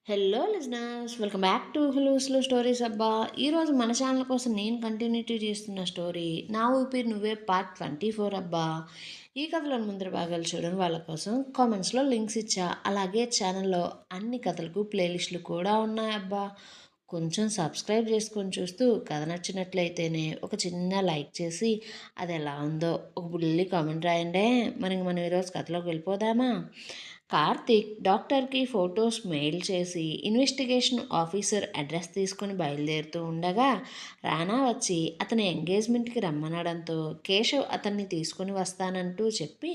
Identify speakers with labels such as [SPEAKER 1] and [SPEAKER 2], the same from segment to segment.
[SPEAKER 1] Hello listeners, welcome back to hello slow stories అబ్బా. ఈరోజు మన ఛానల్ కోసం నేను కంటిన్యూటీ చేస్తున్న స్టోరీ నా ఊపిరి నువ్వే పార్ట్ 24 అబ్బా. ఈ కథలోని ముందర భాగాలు చూడని వాళ్ళ కోసం కామెంట్స్లో లింక్స్ ఇచ్చా. అలాగే ఛానల్లో అన్ని కథలకు ప్లేలిస్టులు కూడా ఉన్నాయబ్బా. కొంచెం సబ్స్క్రైబ్ చేసుకొని చూస్తూ కథ నచ్చినట్లయితేనే ఒక చిన్న లైక్ చేసి అది ఎలా ఉందో ఒక బుల్లి కామెంట్ రాయండి. మనం ఈరోజు కథలోకి వెళ్ళిపోదామా? కార్తీక్ డాక్టర్కి ఫొటోస్ మెయిల్ చేసి ఇన్వెస్టిగేషన్ ఆఫీసర్ అడ్రస్ తీసుకొని బయలుదేరుతూ ఉండగా రానా వచ్చి అతని ఎంగేజ్మెంట్కి రమ్మనడంతో కేశవ్ అతన్ని తీసుకొని వస్తానంటూ చెప్పి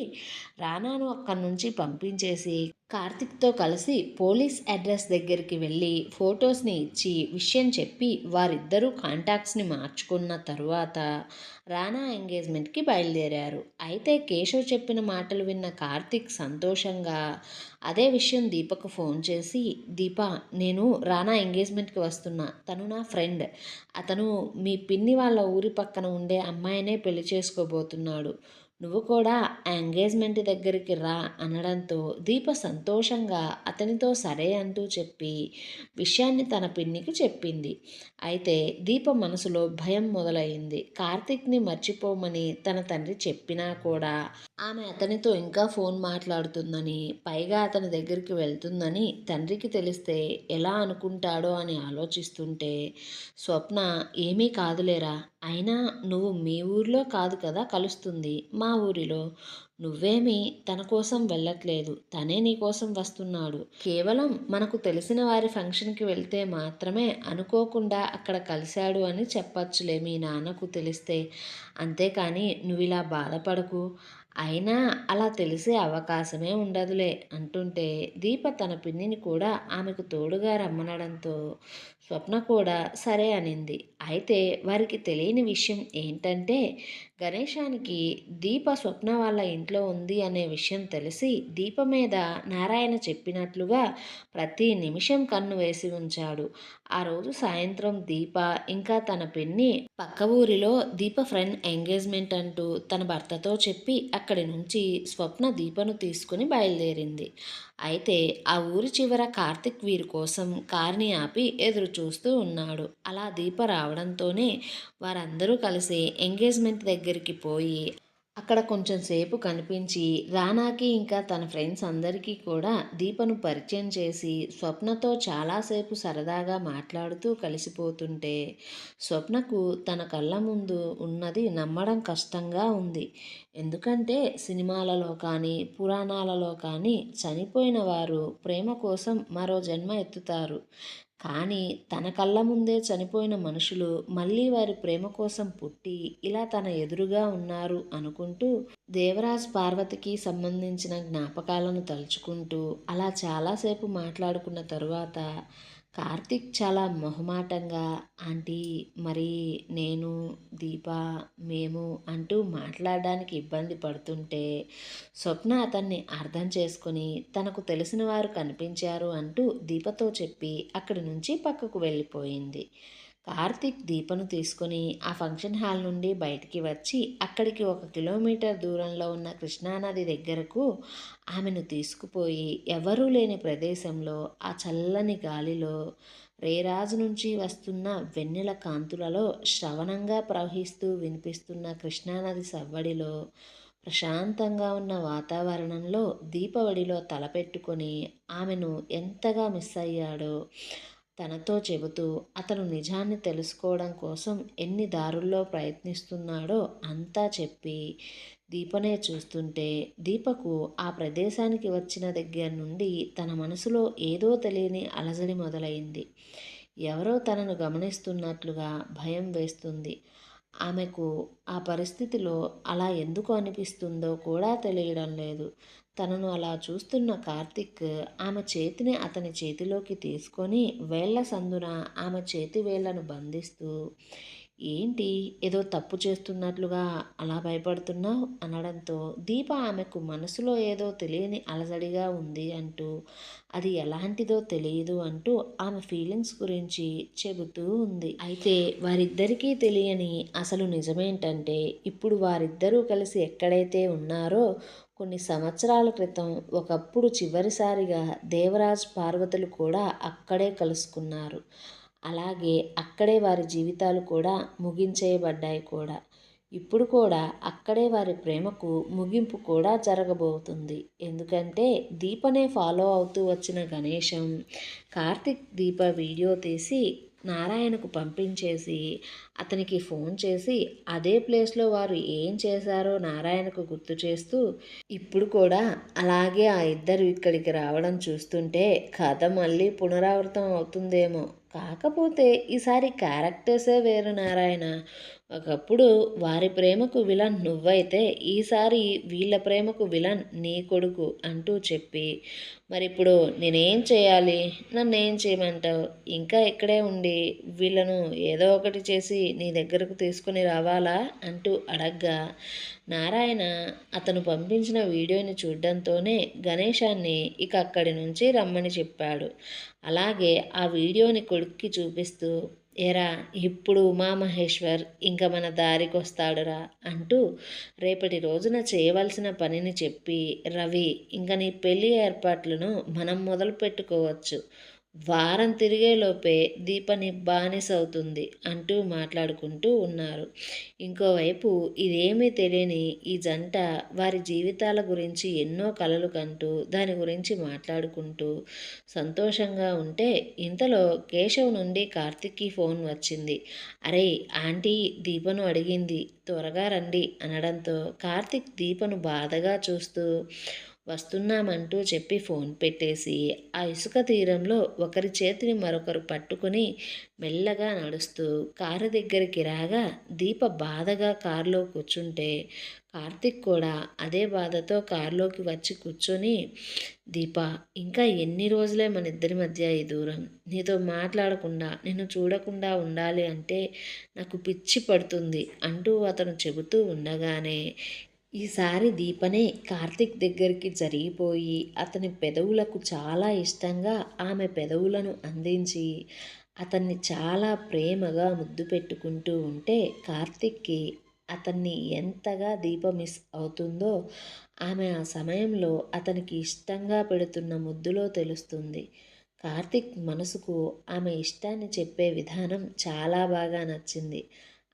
[SPEAKER 1] రానాను అక్కడి నుంచి పంపించేసి కార్తిక్తో కలిసి పోలీస్ అడ్రస్ దగ్గరికి వెళ్ళి ఫొటోస్ని ఇచ్చి విషయం చెప్పి వారిద్దరూ కాంటాక్ట్స్ని మార్చుకున్న తరువాత రానా ఎంగేజ్మెంట్కి బయలుదేరారు. అయితే కేశవ్ చెప్పిన మాటలు విన్న కార్తిక్ సంతోషంగా అదే విషయం దీపకు ఫోన్ చేసి, దీప, నేను రానా ఎంగేజ్మెంట్కి వస్తున్నా, తను నా ఫ్రెండ్, అతను మీ పిన్ని వాళ్ళ ఊరి పక్కన ఉండే అమ్మాయినే పెళ్లి చేసుకోబోతున్నాడు, నువ్వు కూడా ఆ ఎంగేజ్మెంట్ దగ్గరికి రా అనడంతో దీప సంతోషంగా అతనితో సరే అంటూ చెప్పి విషయాన్ని తన పిన్నికి చెప్పింది. అయితే దీప మనసులో భయం మొదలైంది. కార్తీక్ని మర్చిపోమని తన తండ్రి చెప్పినా కూడా ఆమె అతనితో ఇంకా ఫోన్ మాట్లాడుతుందని, పైగా అతని దగ్గరికి వెళ్తుందని తండ్రికి తెలిస్తే ఎలా అనుకుంటాడో అని ఆలోచిస్తుంటే స్వప్న, ఏమీ కాదులేరా, అయినా నువ్వు మీ ఊరిలో కాదు కదా కలుస్తుంది, మా ఊరిలో, నువ్వేమీ తన కోసం వెళ్ళట్లేదు, తనే నీ కోసం వస్తున్నాడు, కేవలం మనకు తెలిసిన వారి ఫంక్షన్కి వెళ్తే మాత్రమే అనుకోకుండా అక్కడ కలిశాడు అని చెప్పచ్చులే మీ నాన్నకు తెలిస్తే, అంతేకాని నువ్వు ఇలా బాధపడకు, అయినా అలా తెలిసే అవకాశమే ఉండదులే అంటుంటే దీప తన పిన్నిని కూడా ఆమెకు తోడుగా రమ్మనడంతో స్వప్న కూడా సరే అనింది. అయితే వారికి తెలియని విషయం ఏంటంటే గణేశానికి దీప స్వప్న వాళ్ళ ఇంట్లో ఉంది అనే విషయం తెలిసి దీప మీద నారాయణ చెప్పినట్లుగా ప్రతి నిమిషం కన్ను వేసి ఉంచాడు. ఆ రోజు సాయంత్రం దీప ఇంకా తన పిన్ని పక్క ఊరిలో దీప ఫ్రెండ్ ఎంగేజ్మెంట్ అంటూ తన భర్తతో చెప్పి అక్కడి నుంచి స్వప్న దీపను తీసుకుని బయలుదేరింది. అయితే ఆ ఊరి చివర కార్తిక్ వీరి కోసం కార్ని ఆపి ఎదురు చూస్తూ ఉన్నాడు. అలా దీప రావడంతోనే వారందరూ కలిసి ఎంగేజ్మెంట్ దగ్గరికి పోయి అక్కడ కొంచెం సేపు కనిపించి రానాకి ఇంకా తన ఫ్రెండ్స్ అందరికీ కూడా దీపను పరిచయం చేసి స్వప్నతో చాలాసేపు సరదాగా మాట్లాడుతూ కలిసిపోతుంటే స్వప్నకు తన కళ్ళ ముందు ఉన్నది నమ్మడం కష్టంగా ఉంది. ఎందుకంటే సినిమాలలో కానీ పురాణాలలో కానీ చనిపోయిన వారు ప్రేమ కోసం మరో జన్మ ఎత్తుతారు, కానీ తన కళ్ళ ముందే చనిపోయిన మనుషులు మళ్ళీ వారి ప్రేమ కోసం పుట్టి ఇలా తన ఎదురుగా ఉన్నారు అనుకుంటూ దేవరాజ్ పార్వతికి సంబంధించిన జ్ఞాపకాలను తలుచుకుంటూ అలా చాలాసేపు మాట్లాడుకున్న తరువాత కార్తిక్ చాలా మొహమాటంగా, ఆంటీ, మరి నేను, దీప, మేము అంటూ మాట్లాడడానికి ఇబ్బంది పడుతుంటే స్వప్న అతన్ని అర్థం చేసుకుని తనకు తెలిసిన వారు కనిపించారు అంటూ దీపతో చెప్పి అక్కడి నుంచి పక్కకు వెళ్ళిపోయింది. కార్తిక్ దీపను తీసుకుని ఆ ఫంక్షన్ హాల్ నుండి బయటికి వచ్చి అక్కడికి 1 కిలోమీటర్ దూరంలో ఉన్న కృష్ణానది దగ్గరకు ఆమెను తీసుకుపోయి ఎవరూ లేని ప్రదేశంలో ఆ చల్లని గాలిలో రేరాజు నుంచి వస్తున్న వెన్నెల కాంతులలో శ్రవణంగా ప్రవహిస్తూ వినిపిస్తున్న కృష్ణానది సవ్వడిలో ప్రశాంతంగా ఉన్న వాతావరణంలో దీపవడిలో తలపెట్టుకొని ఆమెను ఎంతగా మిస్ అయ్యాడో తనతో చెబుతూ అతను నిజాన్ని తెలుసుకోవడం కోసం ఎన్ని దారుల్లో ప్రయత్నిస్తున్నాడో అంతా చెప్పి దీపనే చూస్తుంటే దీపకు ఆ ప్రదేశానికి వచ్చిన దగ్గర నుండి తన మనసులో ఏదో తెలియని అలజడి మొదలైంది. ఎవరో తనను గమనిస్తున్నట్లుగా భయం వేస్తుంది. ఆమెకు ఆ పరిస్థితిలో అలా ఎందుకు అనిపిస్తుందో కూడా తెలియడం లేదు. తనను అలా చూస్తున్న కార్తిక్ ఆమె చేతిని అతని చేతిలోకి తీసుకొని వేళ్ల సందున ఆమె చేతి వేళ్లను బంధిస్తూ, ఏంటి ఏదో తప్పు చేస్తున్నట్లుగా అలా భయపడుతున్నావు అనడంతో దీప ఆమెకు మనసులో ఏదో తెలియని అలజడిగా ఉంది అంటూ అది ఎలాంటిదో తెలియదు అంటూ ఆమె ఫీలింగ్స్ గురించి చెబుతూ ఉంది. అయితే వారిద్దరికీ తెలియని అసలు నిజమేంటంటే ఇప్పుడు వారిద్దరూ కలిసి ఎక్కడైతే ఉన్నారో కొన్ని సంవత్సరాల క్రితం ఒకప్పుడు చివరిసారిగా దేవరాజ్ పార్వతులు కూడా అక్కడే కలుసుకున్నారు. అలాగే అక్కడే వారి జీవితాలు కూడా ముగించేయబడ్డాయి కూడా. ఇప్పుడు కూడా అక్కడే వారి ప్రేమకు ముగింపు కూడా జరగబోతుంది. ఎందుకంటే దీపనే ఫాలో అవుతూ వచ్చిన గణేశం కార్తిక్ దీప వీడియో తీసి నారాయణకు పంపించేసి అతనికి ఫోన్ చేసి అదే ప్లేస్లో వారు ఏం చేశారో నారాయణకు గుర్తు చేస్తూ ఇప్పుడు కూడా అలాగే ఆ ఇద్దరు ఇక్కడికి రావడం చూస్తుంటే కథ మళ్ళీ పునరావృతం అవుతుందేమో. కాకపోతే ఈసారి క్యారెక్టర్సే వేరు నారాయణ. ఒకప్పుడు వారి ప్రేమకు విలన్ నువ్వైతే ఈసారి వీళ్ళ ప్రేమకు విలన్ నీ కొడుకు అంటూ చెప్పి మరిప్పుడు నేనేం చేయాలి, నన్నేం చేయమంటావు, ఇంకా ఇక్కడే ఉండి వీళ్ళను ఏదో ఒకటి చేసి నీ దగ్గరకు తీసుకుని రావాలా అంటూ అడగ్గా నారాయణ అతను పంపించిన వీడియోని చూడడంతోనే గణేశాన్ని ఇక అక్కడి నుంచి రమ్మని చెప్పాడు. అలాగే ఆ వీడియోని కొడుక్కి చూపిస్తూ ఏరా ఇప్పుడు ఉమామహేశ్వర్ ఇంక మన దారికొస్తాడురా అంటూ రేపటి రోజున చేయవలసిన పనిని చెప్పి రవి ఇంక నీ పెళ్లి ఏర్పాట్లను మనం మొదలు పెట్టుకోవచ్చు. వారం తిరిగేలోపే దీపని బానిస అవుతుంది అంటూ మాట్లాడుకుంటూ ఉన్నారు. ఇంకోవైపు ఇదేమీ తెలియని ఈ జంట వారి జీవితాల గురించి ఎన్నో కలలు కంటూ దాని గురించి మాట్లాడుకుంటూ సంతోషంగా ఉంటే ఇంతలో కేశవ్ నుండి కార్తిక్కి ఫోన్ వచ్చింది. అరే ఆంటీ దీపను అడిగింది త్వరగా రండి అనడంతో కార్తిక్ దీపను బాధగా చూస్తూ వస్తున్నామంటూ చెప్పి ఫోన్ పెట్టేసి ఆ ఇసుక తీరంలో ఒకరి చేతిని మరొకరు పట్టుకుని మెల్లగా నడుస్తూ కారు దగ్గరికి రాగా దీప బాధగా కారులో కూర్చుంటే కార్తిక్ కూడా అదే బాధతో కారులోకి వచ్చి కూర్చొని దీప ఇంకా ఎన్ని రోజులే మన ఇద్దరి మధ్య ఈ దూరం, నీతో మాట్లాడకుండా నిన్ను చూడకుండా ఉండాలి అంటే నాకు పిచ్చి పడుతుంది అంటూ అతను చెబుతూ ఉండగానే ఈసారి దీపనే కార్తిక్ దగ్గరికి జరిగిపోయి అతని పెదవులకు చాలా ఇష్టంగా ఆమె పెదవులను అందించి అతన్ని చాలా ప్రేమగా ముద్దు పెట్టుకుంటూ ఉంటే కార్తిక్కి అతన్ని ఎంతగా దీప మిస్ అవుతుందో ఆమె ఆ సమయంలో అతనికి ఇష్టంగా పెడుతున్న ముద్దులో తెలుస్తుంది. కార్తిక్ మనసుకు ఆమె ఇష్టాన్ని చెప్పే విధానం చాలా బాగా నచ్చింది.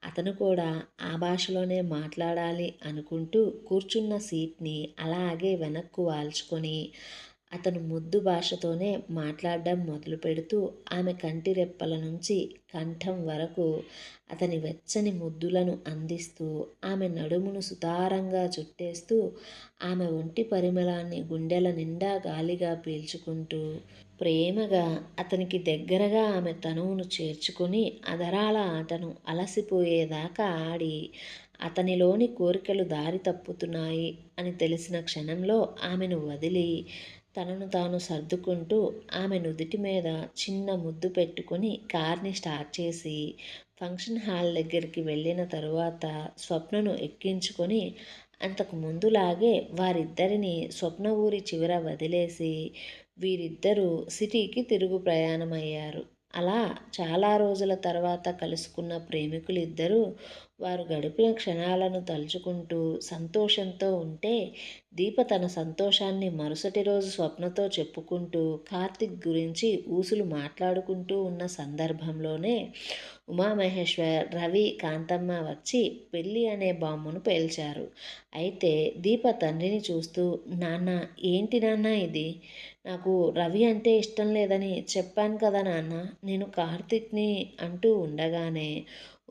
[SPEAKER 1] అతను కూడా ఆ భాషలోనే మాట్లాడాలి అనుకుంటూ కూర్చున్న సీట్ని అలాగే వెనక్కు వాల్చుకొని అతను ముద్దు భాషతోనే మాట్లాడడం మొదలు పెడుతూ ఆమె కంటి రెప్పల నుంచి కంఠం వరకు అతని వెచ్చని ముద్దులను అందిస్తూ ఆమె నడుమును సుతారంగా చుట్టేస్తూ ఆమె ఒంటి పరిమళాన్ని గుండెల నిండా గాలిగా పీల్చుకుంటూ ప్రేమగా అతనికి దగ్గరగా ఆమె తనువును చేర్చుకొని అధరాల ఆటను అలసిపోయేదాకా ఆడి అతనిలోని కోరికలు దారి తప్పుతున్నాయి అని తెలిసిన క్షణంలో ఆమెను వదిలి తనను తాను సర్దుకుంటూ ఆమె నుదిటి మీద చిన్న ముద్దు పెట్టుకొని కార్ని స్టార్ట్ చేసి ఫంక్షన్ హాల్ దగ్గరికి వెళ్ళిన తరువాత స్వప్నను ఎక్కించుకొని అంతకు ముందులాగే వారిద్దరిని స్వప్న ఊరి చివర వదిలేసి వీరిద్దరూ సిటీకి తిరుగు ప్రయాణమయ్యారు. అలా చాలా రోజుల తర్వాత కలుసుకున్న ప్రేమికులిద్దరూ వారు గడిపిన క్షణాలను తలుచుకుంటూ సంతోషంతో ఉంటే దీప తన సంతోషాన్ని మరుసటి రోజు స్వప్నతో చెప్పుకుంటూ కార్తిక్ గురించి ఊసులు మాట్లాడుకుంటూ ఉన్న సందర్భంలోనే ఉమామహేశ్వర్ రవి కాంతమ్మ వచ్చి పెళ్ళి అనే బాంబును పేల్చారు. అయితే దీప తండ్రిని చూస్తూ నాన్న ఏంటి నాన్న ఇది, నాకు రవి అంటే ఇష్టం లేదని చెప్పాను కదా నాన్న, నేను కార్తిక్ని అంటూ ఉండగానే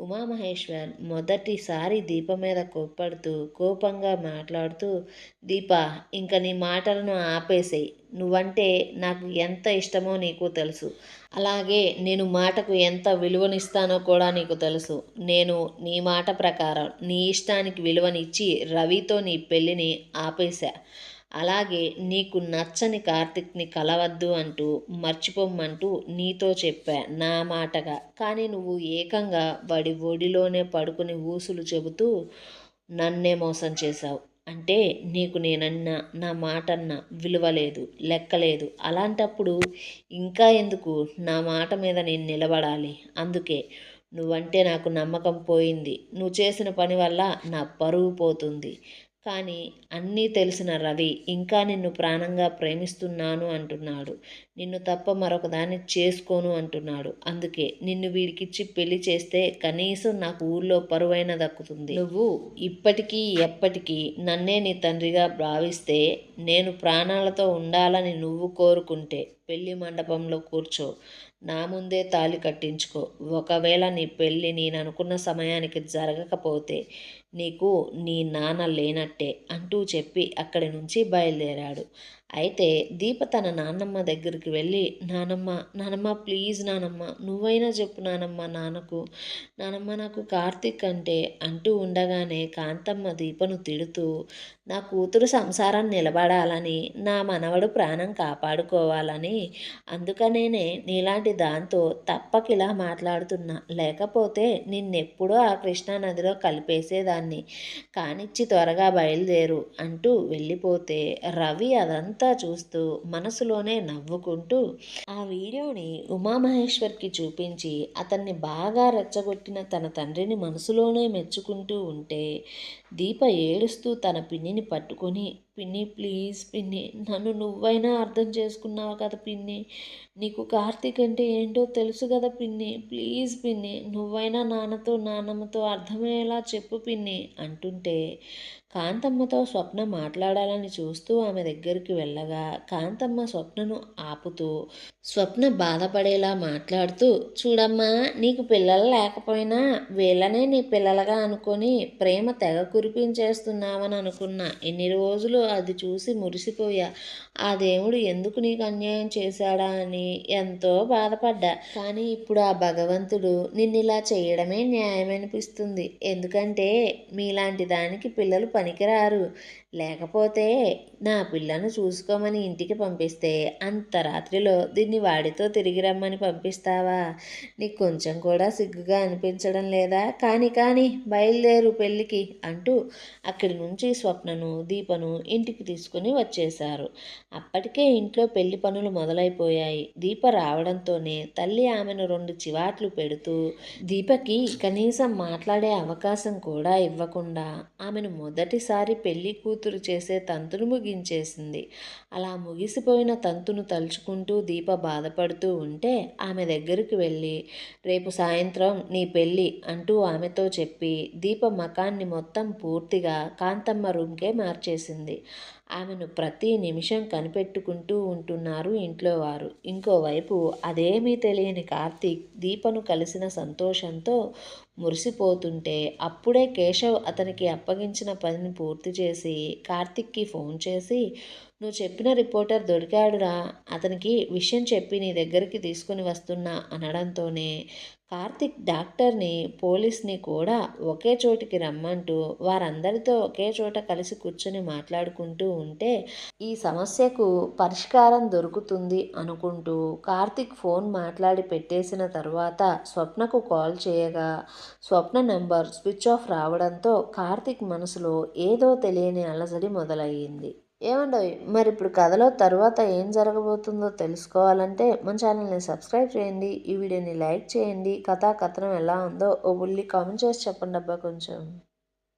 [SPEAKER 1] ఉమామహేశ్వర్ మొదటిసారి దీప మీద కోప్పడుతూ కోపంగా మాట్లాడుతూ దీప ఇంక నీ మాటలను ఆపేసేయి, నువ్వంటే నాకు ఎంత ఇష్టమో నీకు తెలుసు, అలాగే నేను మాటకు ఎంత విలువనిస్తానో కూడా నీకు తెలుసు. నేను నీ మాట ప్రకారం నీ ఇష్టానికి విలువనిచ్చి రవితో నీ పెళ్ళిని ఆపేశా. అలాగే నీకు నచ్చని కార్తిక్ని కలవద్దు అంటూ మర్చిపోమ్మంటూ నీతో చెప్పా నా మాటగా. కానీ నువ్వు ఏకంగా వాడి ఒడిలోనే పడుకుని ఊసులు చెబుతూ నన్నే మోసం చేశావు. అంటే నీకు నేనన్నా నా మాటన్న విలువ లేదు, లెక్క లేదు. అలాంటప్పుడు ఇంకా ఎందుకు నా మాట మీద నేను నిలబడాలి? అందుకే నువ్వంటే నాకు నమ్మకం పోయింది. నువ్వు చేసిన పని వల్ల నా పరువు పోతుంది. కానీ అన్నీ తెలిసిన రవి ఇంకా నిన్ను ప్రాణంగా ప్రేమిస్తున్నాను అంటున్నాడు. నిన్ను తప్ప మరొక దాన్ని చేసుకోను అంటున్నాడు. అందుకే నిన్ను వీడికిచ్చి పెళ్లి చేస్తే కనీసం నాకు ఊర్లో పరువైన దక్కుతుంది. నువ్వు ఇప్పటికీ ఎప్పటికీ నన్నే నీ తండ్రిగా భావిస్తే, నేను ప్రాణాలతో ఉండాలని నువ్వు కోరుకుంటే పెళ్లి మండపంలో కూర్చో, నా ముందే తాళి కట్టించుకో. ఒకవేళ నీ పెళ్ళి నేను అనుకున్న సమయానికి జరగకపోతే నీకు నీ నాన్న లేనట్టే అంటూ చెప్పి అక్కడి నుంచి బయలుదేరాడు. అయితే దీప తన నాన్నమ్మ దగ్గరికి వెళ్ళి, నానమ్మ నానమ్మ ప్లీజ్ నానమ్మ నువ్వైనా చెప్పు నానమ్మ నాన్నకు, నానమ్మ నాకు కార్తీక్ అంటే అంటూ ఉండగానే కాంతమ్మ దీపను తిడుతూ, నా కూతురు సంసారం నిలబడాలని, నా మనవడు ప్రాణం కాపాడుకోవాలని, అందుకనేనే నీలాంటి దాంతో తప్పకిలా మాట్లాడుతున్నా. లేకపోతే నిన్నెప్పుడో ఆ కృష్ణానదిలో కలిపేసేదాన్ని. కానిచ్చి త్వరగా బయలుదేరు అంటూ వెళ్ళిపోతే రవి అదంతా చూస్తూ మనసులోనే నవ్వుకుంటూ ఆ వీడియోని ఉమామహేశ్వర్కి చూపించి అతన్ని బాగా రెచ్చగొట్టిన తన తండ్రిని మనసులోనే మెచ్చుకుంటూ ఉంటే దీప ఏడుస్తూ తన పిన్నిని పట్టుకొని, పిన్ని ప్లీజ్ పిన్ని, నన్ను నువ్వైనా అర్థం చేసుకున్నావు కదా పిన్ని, నీకు కార్తీక్ అంటే ఏంటో తెలుసు కదా పిన్ని, ప్లీజ్ పిన్ని నువ్వైనా నాన్నతో నాన్నమ్మతో అర్థమయ్యేలా చెప్పు పిన్ని అంటుంటే కాంతమ్మతో స్వప్న మాట్లాడాలని చూస్తూ ఆమె దగ్గరికి వెళ్ళగా కాంతమ్మ స్వప్నను ఆపుతూ స్వప్న బాధపడేలా మాట్లాడుతూ, చూడమ్మా నీకు పిల్లలు లేకపోయినా వీళ్ళనే నీ పిల్లలుగా అనుకొని ప్రేమ తెగ కురిపించేస్తున్నావని అనుకున్నా. ఎన్ని రోజులు అది చూసి మురిసిపోయా. ఆ దేవుడు ఎందుకు నీకు అన్యాయం చేశాడా అని ఎంతో బాధపడ్డా. కానీ ఇప్పుడు ఆ భగవంతుడు నిన్నిలా చేయడమే న్యాయమనిపిస్తుంది. ఎందుకంటే మీలాంటి దానికి పిల్లలు పనికిరారు. లేకపోతే నా పిల్లను చూసుకోమని ఇంటికి పంపిస్తే అంత రాత్రిలో దీన్ని వాడితో తిరిగి రమ్మని పంపిస్తావా? నీకు కొంచెం కూడా సిగ్గుగా అనిపించడం లేదా? కానీ బయలుదేరు పెళ్ళికి అంటూ అక్కడి నుంచి స్వప్నను దీపను ఇంటికి తీసుకుని వచ్చేశారు. అప్పటికే ఇంట్లో పెళ్లి పనులు మొదలైపోయాయి. దీప రావడంతోనే తల్లి ఆమెను 2 చివాట్లు పెడుతూ దీపకి కనీసం మాట్లాడే అవకాశం కూడా ఇవ్వకుండా ఆమెను మొదటిసారి పెళ్లి కూతురు చేసే తంతును ముగించేసింది. అలా ముగిసిపోయిన తంతును తలుచుకుంటూ దీప బాధపడుతూ ఉంటే ఆమె దగ్గరికి వెళ్ళి, రేపు సాయంత్రం నీ పెళ్ళి అంటూ ఆమెతో చెప్పి దీప మకాన్ని మొత్తం పూర్తిగా కాంతమ్మ రూమ్కే మార్చేసింది. ఆమెను ప్రతి నిమిషం కనిపెట్టుకుంటూ ఉంటున్నారు ఇంట్లో వారు. ఇంకోవైపు అదేమీ తెలియని కార్తీక్ దీపను కలిసిన సంతోషంతో మురిసిపోతుంటే అప్పుడే కేశవ్ అతనికి అప్పగించిన పనిని పూర్తి చేసి కార్తీక్కి ఫోన్ చేసి, నువ్వు చెప్పిన రిపోర్టర్ దొరికాడురా, అతనికి విషయం చెప్పి నీ దగ్గరికి తీసుకుని వస్తున్నా అనడంతోనే కార్తీక్ డాక్టర్ని పోలీస్ని కూడా ఒకే చోటికి రమ్మంటూ వారందరితో ఒకే చోట కలిసి కూర్చొని మాట్లాడుకుంటూ ఉంటే ఈ సమస్యకు పరిష్కారం దొరుకుతుంది అనుకుంటూ కార్తీక్ ఫోన్ మాట్లాడి పెట్టేసిన తర్వాత స్వప్నకు కాల్ చేయగా స్వప్న నెంబర్ స్విచ్ ఆఫ్ రావడంతో కార్తీక్ మనసులో ఏదో తెలియని అలజడి మొదలయ్యింది. ఏమండోయ్ మరి ఇప్పుడు కథలో తర్వాత ఏం జరగబోతుందో తెలుసుకోవాలంటే మన ఛానల్ని సబ్స్క్రైబ్ చేయండి, ఈ వీడియోని లైక్ చేయండి, కథా కథనం ఎలా ఉందో ఓ బుల్లి కామెంట్ చేసి చెప్పండి అబ్బా కొంచెం.